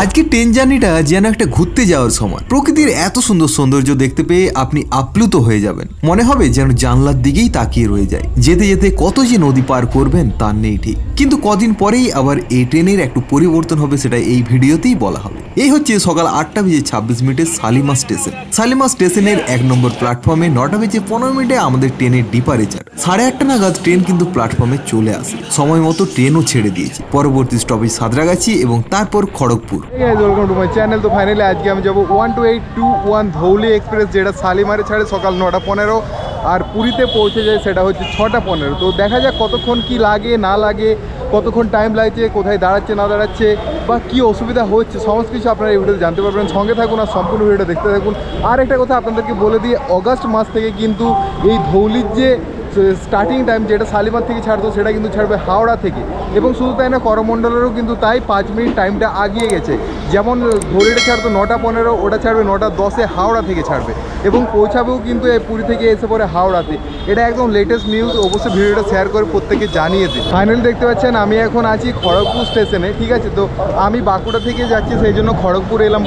আজকে ট্রেন জার্নিটা যেন একটা ঘুরতে যাওয়ার সময়। প্রকৃতির এত সুন্দর সৌন্দর্য দেখতে পেয়ে আপনি আপ্লুত হয়ে যাবেন। মনে হবে যেন জানলার দিকেই তাকিয়ে রয়ে যায়। যেতে যেতে কত যে নদী পার করবেন তার নেই ঠিক। কিন্তু কদিন পরেই আবার এই ট্রেনের একটু পরিবর্তন হবে, সেটা এই ভিডিওতেই বলা হবে। এই হচ্ছে সকাল 8:26 শালিমার স্টেশন। শালিমার স্টেশনের 1 নম্বর প্ল্যাটফর্মে 9:15 আমাদের ট্রেনের ডিপারেচার। 8:30 নাগাদ ট্রেন কিন্তু প্ল্যাটফর্মে চলে আসে। সময় মতো ট্রেনও ছেড়ে দিয়েছে। পরবর্তী স্টপেজ সাঁতরাগাছি এবং তারপর Kharagpur. Welcome to my channel. তো ফাইনালি আজকে আমি যাবো 12821 ধৌলি এক্সপ্রেস, যেটা শালিমারে ছাড়ে সকাল 9:15 আর পুরীতে পৌঁছে যায় সেটা হচ্ছে 6:15। তো দেখা যাক কতক্ষণ কি লাগে না লাগে, কতক্ষণ টাইম লাগছে, কোথায় দাঁড়াচ্ছে না দাঁড়াচ্ছে বা কী অসুবিধা হচ্ছে, সমস্ত কিছু আপনারা এই ভিডিওতে জানতে পারবেন। সঙ্গে থাকুন আর সম্পূর্ণ ভিডিওটা দেখতে থাকুন। আর একটা কথা আপনাদেরকে বলে দিই, অগাস্ট মাস থেকে কিন্তু এই ধৌলির যে স্টার্টিং টাইম যেটা শালিমার থেকে ছাড়তো সেটা কিন্তু ছাড়বে হাওড়া থেকে। এবং শুধু তাই না, করমণ্ডলেরও কিন্তু তাই 5 মিনিট টাইমটা আগিয়ে গেছে। যেমন ধৌলিটা ছাড়তো 9:15, ওটা ছাড়বে 9:10 হাওড়া থেকে ছাড়বে এবং পৌঁছাবেও কিন্তু এই পুরী থেকে এসে পড়ে হাওড়াতে। এটা একদম লেটেস্ট নিউজ। অবশ্যই ভিডিওটা শেয়ার করে প্রত্যেকে জানিয়ে দিন। ফাইনালি দেখতে পাচ্ছেন আমি এখন আছি খড়গপুর স্টেশনে, ঠিক আছে। তো আমি বাঁকুড়া থেকে যাচ্ছি, সেই জন্য খড়গপুর এলাম।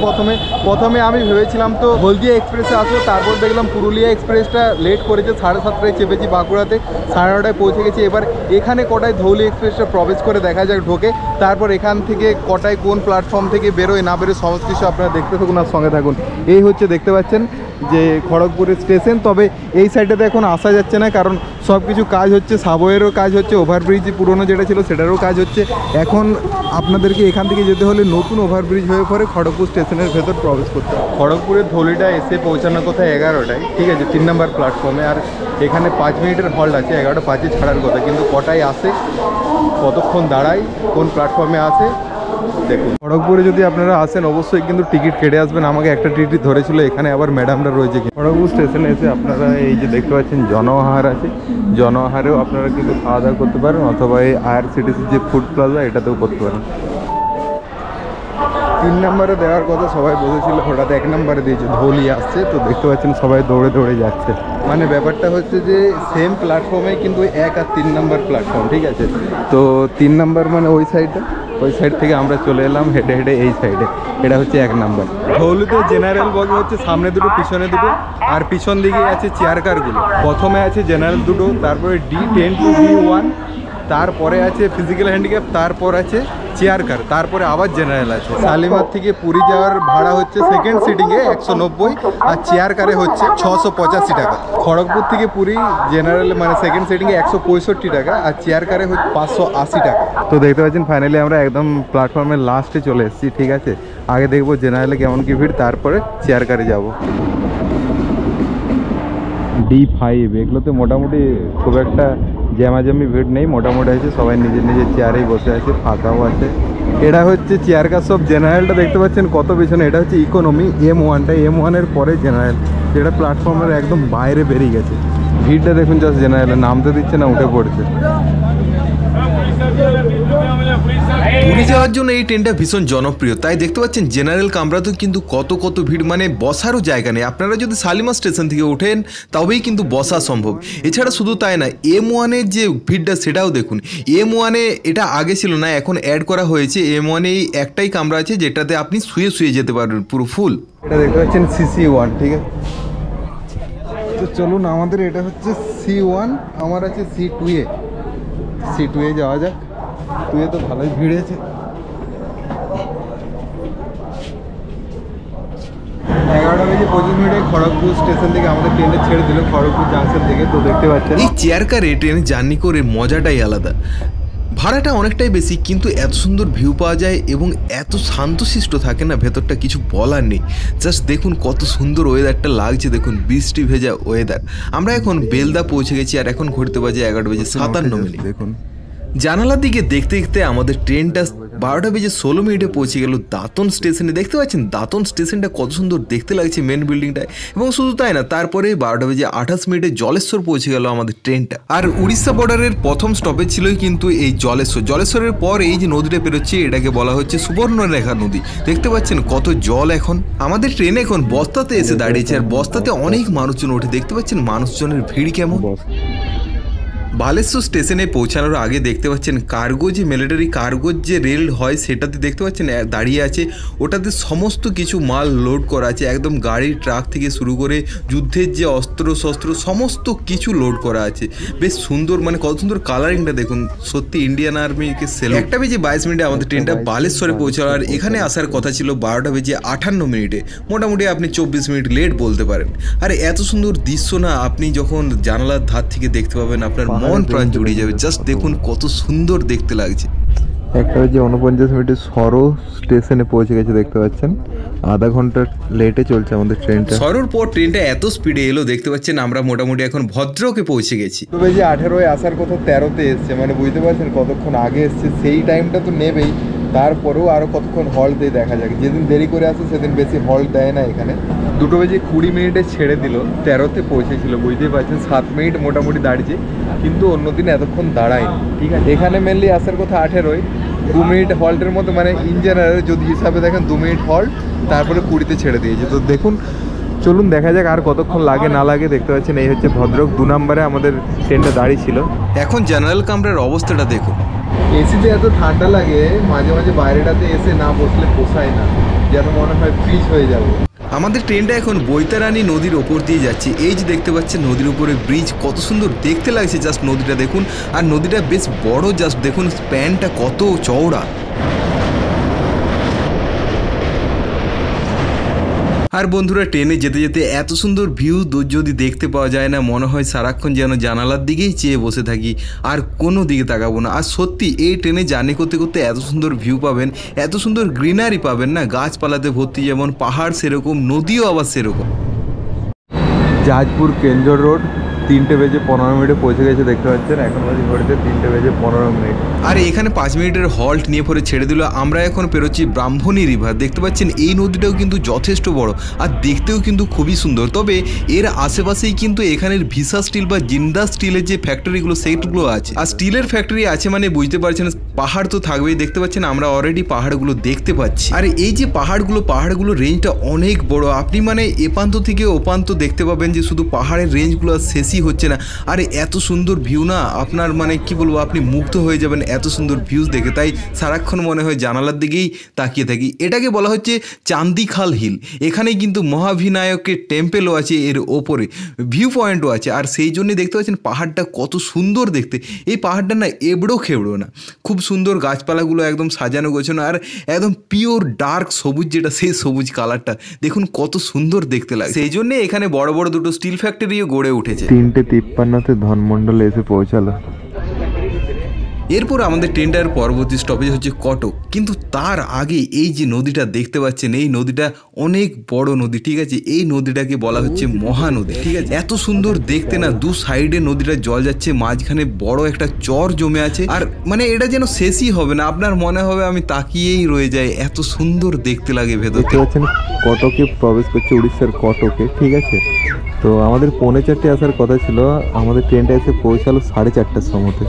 প্রথমে আমি ভেবেছিলাম তো হলদিয়া এক্সপ্রেসে আসবো, তারপর দেখলাম পুরুলিয়া এক্সপ্রেসটা লেট করেছে। 7:30টায় চেপেছি বাঁকুড়াতে, 9:30টায় পৌঁছে গেছি। এবার এখানে কটায় ধৌলি এক্সপ্রেসটা প্রবেশ করে দেখা যাক ঢোকে, তারপর এখান থেকে কটায় কোন প্ল্যাটফর্ম থেকে বেরোয় না বেরোয় সমস্ত কিছু আপনারা দেখতে থাকুন আর সঙ্গে থাকুন। এই হচ্ছে দেখতে পাচ্ছেন যে খড়গপুরের স্টেশন। তবে এই সাইডটাতে এখন আসা যাচ্ছে না, কারণ সব কিছু কাজ হচ্ছে। সাবওয়েরও কাজ হচ্ছে, ওভারব্রিজ পুরনো যেটা ছিল সেটারও কাজ হচ্ছে। এখন আপনাদেরকে এখান থেকে যেতে হলে নতুন ওভারব্রিজ হয়ে পরে খড়গপুর স্টেশনের ভেতর প্রবেশ করতে হবে। খড়গপুরের ধৌলিটা এসে পৌঁছানোর কথা 11টায়, ঠিক আছে, 3 নম্বর প্ল্যাটফর্মে। আর এখানে 5 মিনিটের হল্ট আছে, 11:05 ছাড়ার কথা। কিন্তু কটায় আসে, কতক্ষণ দাঁড়ায়, কোন প্ল্যাটফর্মে আসে দেখুন। খড়গপুরে যদি আপনারা আসেন অবশ্যই কিন্তু টিকিট কেটে আসবেন। আমাকে একটা টিকিট ধরেছিল, এখানে আবার ম্যাডামরা রয়েছে। খড়গপুর স্টেশনে এসে আপনারা এই যে দেখতে পাচ্ছেন জনআহার আছে, জনআহারেও আপনারা কিন্তু খাওয়া দাওয়া করতে পারেন, অথবা এই IRCTC যে ফুড প্লাজা এটাতেও করতে পারেন। 3 নম্বরে দেওয়ার কথা সবাই বলেছিল, হঠাৎ 1 নম্বরে দিয়েছে। ধৌলি আসছে তো দেখতে পাচ্ছেন সবাই দৌড়ে দৌড়ে যাচ্ছে। মানে ব্যাপারটা হচ্ছে যে সেম প্ল্যাটফর্মে কিন্তু 1 আর 3 নম্বর প্ল্যাটফর্ম, ঠিক আছে। তো 3 নম্বর মানে ওই সাইডটা, ওই সাইড থেকে আমরা চলে এলাম হেঁটে হেঁটে এই সাইডে। এটা হচ্ছে 1 নম্বর। ধৌলিতে জেনারেল বগি হচ্ছে সামনে দুটো পিছনে দুটো, আর পিছন দিকে আছে চেয়ার কারগুলো। প্রথমে আছে জেনারেল দুটো, তারপরে D10 to D1, তারপরে আছে ফিজিক্যাল হ্যান্ডিক্যাপ, তারপর আছে চেয়ার কার, তারপরে আবার জেনারেল আছে। শালিমার থেকে পুরী যাওয়ার ভাড়া হচ্ছে সেকেন্ড সিটিংয়ে 190 আর চেয়ার কারে হচ্ছে 685 টাকা। খড়গপুর থেকে পুরী জেনারেল মানে সেকেন্ড সিটিংয়ে 165 টাকা আর চেয়ার কারে হচ্ছে 580 টাকা। তো দেখতে পাচ্ছেন ফাইনালি আমরা একদম প্ল্যাটফর্মের লাস্টে চলে এসেছি, ঠিক আছে। আগে দেখবো জেনারেলে কেমন কি ভিড়, তারপরে চেয়ার কারে যাব। D5 এগুলোতে মোটামুটি খুব একটা জ্যামাজ্যামি ভিড় নেই, মোটামুটি আছে। সবাই নিজের নিজের চেয়ারেই বসে আছে, ফাঁকাও আছে। এটা হচ্ছে চেয়ার কার সব। জেনারেলটা দেখতে পাচ্ছেন কত পিছনে, এটা হচ্ছে ইকোনমি। M1টা, M1-এর পরে জেনারেল, যেটা প্ল্যাটফর্মের একদম বাইরে বেরিয়ে গেছে। ভিড়টা দেখুন জাস্ট, জেনারেলে নামতে দিচ্ছে না, উঠে পড়ছে। পুরী যাওয়ার জন্য এই ট্রেনটা ভীষণ জনপ্রিয়, তাই দেখতে পাচ্ছেন জেনারেল কামরাতেও কিন্তু কত কত ভিড়, মানে বসারও জায়গা নেই। আপনারা যদি শালিমার স্টেশন থেকে ওঠেন তবেই কিন্তু বসা সম্ভব। এছাড়া শুধু তাই না, M1-এর যে ভিড়টা সেটাও দেখুন। M1-এ এটা আগে ছিল না, এখন অ্যাড করা হয়েছে। M1-এ একটাই কামরা আছে যেটাতে আপনি শুয়ে শুয়ে যেতে পারবেন পুরো ফুল। এটা দেখতে পাচ্ছেন CC1, ঠিক আছে। তো চলুন, আমাদের এটা হচ্ছে C1, আমার আছে C2-এ। C2-এ যাওয়া যাক। 2-এ তো ভালোই ভিড় আছে। 11:25 খড়গপুর স্টেশন থেকে আমাদের ট্রেনে ছেড়ে দিল, খড়গপুর জাংশন থেকে। তো দেখতে পাচ্ছেন এই চেয়ার কারে ট্রেনে জার্নি করে মজাটাই আলাদা। ভাড়াটা অনেকটাই বেশি, কিন্তু এত সুন্দর ভিউ পাওয়া যায় এবং এত শান্তশিষ্ট থাকে না ভেতরটা, কিছু বলার নেই। জাস্ট দেখুন কত সুন্দর ওয়েদারটা লাগছে, দেখুন বৃষ্টি ভেজা ওয়েদার। আমরা এখন বেলদা পৌঁছে গেছি আর এখন ঘুরতে বাজে 11:57। দেখুন জানালার দিকে দেখতে দেখতে আমাদের ট্রেনটা 12:16 পৌঁছে গেল দাঁতন স্টেশনে। দেখতে পাচ্ছেন দাঁতন স্টেশনটা কত সুন্দর দেখতে লাগছে, মেন বিল্ডিংটায়। এবং শুধু তাই না, তারপরে 12:28 জলেশ্বর পৌঁছে গেল আমাদের ট্রেনটা। আর উড়িষ্যা বর্ডারের প্রথম স্টপেজ ছিলই কিন্তু এই জলেশ্বর। জলেশ্বরের পর এই যে নদীটা পেরোচ্ছে এটাকে বলা হচ্ছে সুবর্ণরেখা নদী। দেখতে পাচ্ছেন কত জল। এখন আমাদের ট্রেন এখন বস্তাতে এসে দাঁড়িয়েছে, আর বস্তাতে অনেক মানুষজন ওঠে। দেখতে পাচ্ছেন মানুষজনের ভিড় কেমন। বালেশ্বর স্টেশনে পৌঁছানোর আগে দেখতে পাচ্ছেন কার্গো যে মিলিটারি কার্গোর যে রেল হয় সেটাতে দেখতে পাচ্ছেন দাঁড়িয়ে আছে, ওটাতে সমস্ত কিছু মাল লোড করা আছে, একদম গাড়ি ট্রাক থেকে শুরু করে যুদ্ধের যে অস্ত্র শস্ত্র সমস্ত কিছু লোড করা আছে। বেশ সুন্দর, মানে কত সুন্দর কালারিংটা দেখুন, সত্যি ইন্ডিয়ান আর্মিকে সেল। 1টা বেজে 22 মিনিটে আমাদের ট্রেনটা বালেশ্বরে পৌঁছালো, আর এখানে আসার কথা ছিল 12টা বেজে 58 মিনিটে, মোটামুটি আপনি 24 মিনিট লেট বলতে পারেন। আর এত সুন্দর দৃশ্য না, আপনি যখন জানালার ধার থেকে দেখতে পাবেন আপনার মন প্রাণ জুড়িয়ে যাবে। জাস্ট দেখুন কত সুন্দর দেখতে লাগছে। 1টা বেজে 49 মিনিটে সরো স্টেশনে পৌঁছে গেছে, দেখতে পাচ্ছেন আধা ঘন্টা লেটে চলছে আমাদের ট্রেনটা। সরোর পর ট্রেনটা এত স্পিডে এলো, দেখতে পাচ্ছেন আমরা মোটামুটি এখন ভদ্রকে পৌঁছে গেছি। 2 বেজে 18 আসার কথা 13তে এসছে, মানে বুঝতে পারছেন কতক্ষণ আগে এসছে। সেই টাইমটা তো নেবেই, তারপরেও আরও কতক্ষণ হল্ট দিয়ে দেখা যাক। যেদিন দেরি করে আসে সেদিন বেশি হল্ট দেয় না এখানে। 2 বেজে 20 মিনিটে ছেড়ে দিল, 13তে পৌঁছেছিল, বুঝতেই পারছেন 7 মিনিট মোটামুটি দাঁড়িয়েছে, কিন্তু অন্যদিন এতক্ষণ দাঁড়ায়নি। ঠিক আছে, এখানে মেনলি আসার কথা 18, 2 মিনিট হল্টের মতো, মানে ইন জেনারেল যদি হিসাবে দেখেন 2 মিনিট হল্ট, তারপরে 20তে ছেড়ে দিয়েছে। তো দেখুন, চলুন দেখা যাক আর কতক্ষণ লাগে না লাগে। দেখতে পাচ্ছেন এই হচ্ছে ভদ্রক, 2 নম্বরে আমাদের ট্রেনটা দাঁড়িয়ে ছিল। এখন জেনারেল কামরার অবস্থাটা দেখুন। এসিতে এত ঠান্ডা লাগে, মাঝে মাঝে বাইরেটাতে এসে না বসলে পোষায় না, যেন মনে হয় ফ্রিজ হয়ে যাবে। আমাদের ট্রেনটা এখন বৈতারানী নদীর ওপর দিয়ে যাচ্ছে। এই যে দেখতে পাচ্ছেন নদীর উপরে ব্রিজ, কত সুন্দর দেখতে লাগছে। জাস্ট নদীটা দেখুন, আর নদীটা বেশ বড়, জাস্ট দেখুন স্প্যানটা কত চওড়া। আর বন্ধুরা, ট্রেনে যেতে যেতে এত সুন্দর ভিউ যদি দেখতে পাওয়া যায় না, মনে হয় সারাক্ষণ যেন জানালার দিকেই চেয়ে বসে থাকি, আর কোনো দিকে তাকাবো না। আর সত্যি এই ট্রেনে জার্নি করতে করতে এত সুন্দর ভিউ পাবেন, এত সুন্দর গ্রিনারি পাবেন না, গাছপালাতে ভর্তি, যেমন পাহাড় সেরকম, নদীও আবার সেরকম। জাজপুর কেঞ্জর রোড 3টে বেজে 15 মিনিটে পৌঁছে গেছে, দেখতে পাচ্ছেন এখন বাজে ঘড়িতে 3টে বেজে 15 মিনিট। আর এখানে 5 মিনিটের হল্ট নিয়ে পরে ছেড়ে দিল। আমরা এখন পেরোচ্ছি ব্রাহ্মণী রিভার। দেখতে পাচ্ছেন এই নদীটাও কিন্তু যথেষ্ট বড়, আর দেখতেও কিন্তু খুবই সুন্দর। তবে এর আশেপাশেই কিন্তু এখানের ভিসা স্টিল বা জিন্দা স্টিলের যে ফ্যাক্টরিগুলো সেইগুলো আছে। আর স্টিলের ফ্যাক্টরি আছে মানে বুঝতে পারছেন পাহাড় তো থাকবেই। দেখতে পাচ্ছেন আমরা অলরেডি পাহাড়গুলো দেখতে পাচ্ছি। আর এই যে পাহাড়গুলো রেঞ্জটা অনেক বড়। আপনি মানে এপান্ত থেকে ওপান্ত দেখতে পাবেন যে শুধু পাহাড়ের রেঞ্জগুলো শেষই হচ্ছে না। আর এত সুন্দর ভিউ না, আপনার মানে কি বলবো, আপনি মুগ্ধ হয়ে যাবেন এত সুন্দর ভিউজ দেখে। তাই সারাক্ষণ মনে হয় জানালার দিকেই তাকিয়ে থাকি। এটাকে বলা হচ্ছে চান্দিখাল হিল। এখানে কিন্তু মহাবিনায়কের টেম্পেলও আছে, এর ওপরে ভিউ পয়েন্টও আছে। আর সেই জন্যই দেখতে পাচ্ছেন পাহাড়টা কত সুন্দর দেখতে। এই পাহাড়টা না এবড়ো খেবড়ো না, খুব সুন্দর, গাছপালাগুলো একদম সাজানো গোছানো, আর একদম পিওর ডার্ক সবুজ, যেটা সেই সবুজ কালারটা দেখুন কত সুন্দর দেখতে লাগে। সেই জন্য এখানে বড় বড় দুটো স্টিল ফ্যাক্টরিও গড়ে উঠেছে। 3:53-তে ধনমন্ডলে এসে পৌঁছালো। এরপর আমাদের ট্রেনটার পরবর্তী স্টপেজ হচ্ছে কটক। কিন্তু তার আগে এই যে নদীটা দেখতে পাচ্ছেন, এই নদীটা অনেক বড় নদী, ঠিক আছে। এই নদীটাকে বলা হচ্ছে মহানদী, ঠিক আছে। এত সুন্দর দেখতে না, দু সাইডে নদীটা জল যাচ্ছে, মাঝখানে বড় একটা চর জমে আছে। আর মানে এটা যেন শেষই হবে না, আপনার মনে হবে আমি তাকিয়েই রয়ে যাই, এত সুন্দর দেখতে লাগে ভেতর। দেখতে পাচ্ছেন কটকে প্রবেশ করছে, উড়িষ্যার কটকে, ঠিক আছে। তো আমাদের 4:45 আসার কথা ছিল, আমাদের ট্রেনটা এসে পৌঁছালো 4:30টার সময়তে।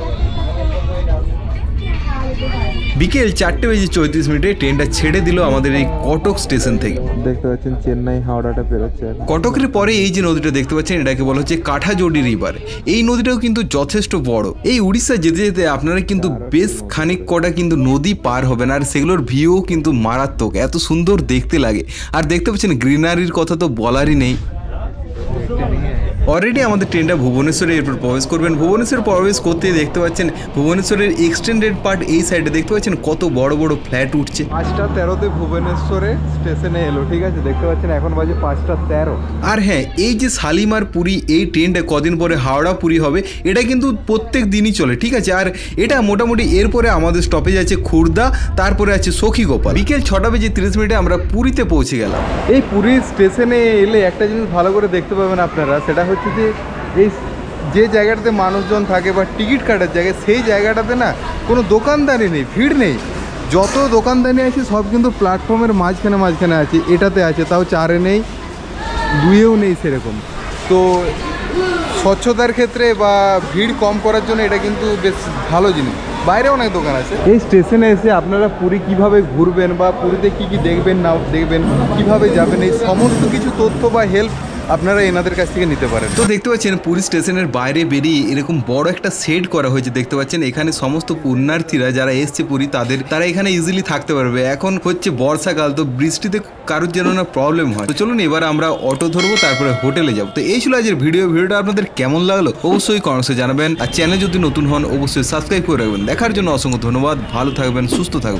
বিকেল 4:34 ট্রেনটা ছেড়ে দিল আমাদের এই কটক স্টেশন থেকে। দেখতে পাচ্ছেন চেন্নাই হাওড়াটা পেরোচ্ছে। কটকের পরে এই যে নদীটা দেখতে পাচ্ছেন, এটাকে বলা হচ্ছে কাঠাজোড়ি রিভার। এই নদীটাও কিন্তু যথেষ্ট বড়। এই উড়িষ্যা যেতে যেতে আপনারা কিন্তু বেশ খানিক কটা কিন্তু নদী পার হবেন, আর সেগুলোর ভিউ কিন্তু মারাত্মক, এত সুন্দর দেখতে লাগে। আর দেখতে পাচ্ছেন গ্রিনারির কথা তো বলারই নেই। অলরেডি আমাদের ট্রেনটা ভুবনেশ্বরে এরপর প্রবেশ করবেন। ভুবনেশ্বর প্রবেশ করতে দেখতে পাচ্ছেন ভুবনেশ্বরের এক্সটেন্ডেড পার্ট এই সাইডে দেখতে পাচ্ছেন কত বড় বড় ফ্ল্যাট উঠছে। 5:13-তে ভুবনেশ্বরে স্টেশনে এলো, ঠিক আছে। দেখতে পাচ্ছেন এখন বাজে 5:13। আর হ্যাঁ, এই যে শালিমার পুরী এই ট্রেনটা কদিন পরে হাওড়া পুরী হবে, এটা কিন্তু প্রত্যেক দিনই চলে, ঠিক আছে। আর এটা মোটামুটি এরপরে আমাদের স্টপেজ আছে খুর্দা, তারপরে আছে সখীগোপাল। বিকেল 6:30 আমরা পুরীতে পৌঁছে গেলাম। এই পুরী স্টেশনে এলে একটা জিনিস ভালো করে দেখতে পাবেন আপনারা, সেটা হচ্ছে যে এই যে জায়গাটাতে মানুষজন থাকে বা টিকিট কাটার জায়গায়, সেই জায়গাটাতে না কোনো দোকানদারি নেই, ভিড় নেই। যত দোকানদারি আছে সব কিন্তু প্ল্যাটফর্মের মাঝখানে আছে। এটাতে আছে, তাও 4-এ নেই, 2-এও নেই সেরকম। তো স্বচ্ছতার ক্ষেত্রে বা ভিড় কম করার জন্য এটা কিন্তু বেশ ভালো জিনিস। বাইরে অনেক দোকান আছে। এই স্টেশনে এসে আপনারা পুরী কিভাবে ঘুরবেন বা পুরীতে কি কি দেখবেন না দেখবেন, কিভাবে যাবেন, এই সমস্ত কিছু তথ্য বা হেল্প আপনারা এনাদের কাছ থেকে নিতে পারেন। তো দেখতে পাচ্ছেন পুরী স্টেশনের বাইরে বেরিয়ে এরকম বড় একটা শেড করা হয়েছে, দেখতে পাচ্ছেন এখানে সমস্ত পুণ্যার্থীরা যারা এসছে পুরী তারা এখানে ইজিলি থাকতে পারবে। এখন হচ্ছে বর্ষাকাল, তো বৃষ্টিতে কারোর যেন না প্রবলেম হয়। তো চলুন এবার আমরা অটো ধরবো, তারপরে হোটেলে যাবো। তো এই ছিল আজকের ভিডিওটা আপনাদের কেমন লাগলো অবশ্যই কমেন্টসে জানাবেন, আর চ্যানেল যদি নতুন হন অবশ্যই সাবস্ক্রাইব করে রাখবেন। দেখার জন্য অসংখ্য ধন্যবাদ, ভালো থাকবেন, সুস্থ থাকবেন।